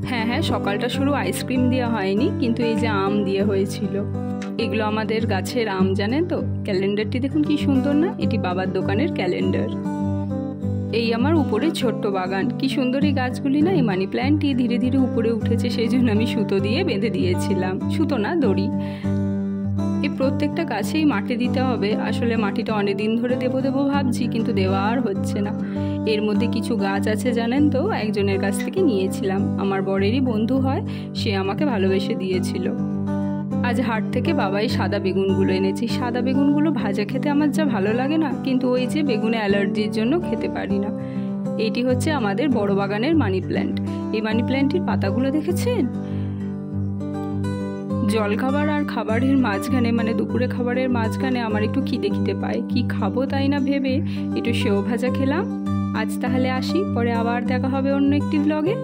হ্যাঁ হ্যাঁ, সকালটা শুরু আইসক্রিম দেওয়া হয়নি, কিন্তু এই যে আম দিয়ে হয়েছিল। এগুলো আমাদের গাছের আম, জানেন তো। ক্যালেন্ডারটি দেখুন কি সুন্দর না, এটি বাবার দোকানের ক্যালেন্ডার। এই আমার উপরে ছোট্ট বাগান, কি সুন্দর এই গাছগুলি না। এই মানি প্ল্যান্টটি ধীরে ধীরে উপরে উঠেছে, সেই জন্য আমি সুতো দিয়ে বেঁধে দিয়েছিলাম, সুতো না দড়ি। এই প্রত্যেকটা গাছেই মাটি দিতে হবে। আসলে মাটিটা অনেক দিন ধরে দেবো দেবো ভাবছি, কিন্তু দেওয়া আর হচ্ছে না। এর মধ্যে কিছু গাছ আছে জানেন তো, একজনের কাছ থেকে নিয়েছিলাম, আমার বরেরই বন্ধু হয়, সে আমাকে ভালোবেসে দিয়েছিল। আজ হাট থেকে বাবাই সাদা বেগুনগুলো এনেছি। সাদা বেগুনগুলো ভাজা খেতে আমার যা ভালো লাগে না, কিন্তু ওই যে বেগুনে অ্যালার্জির জন্য খেতে পারি না। এইটি হচ্ছে আমাদের বড় বাগানের মানি প্ল্যান্ট। এই মানি প্ল্যান্টটির পাতাগুলো দেখেছেন? জলখাবার আর খাবারের মাঝখানে, মানে দুপুরে খাবারের মাঝখানে আমার একটু খিদে খিদে পায়, কি খাবো তাই না ভেবে একটু সেও ভাজা খেলাম। আজ তাহলে আসি, পরে আবার দেখা হবে অন্য একটি ব্লগে।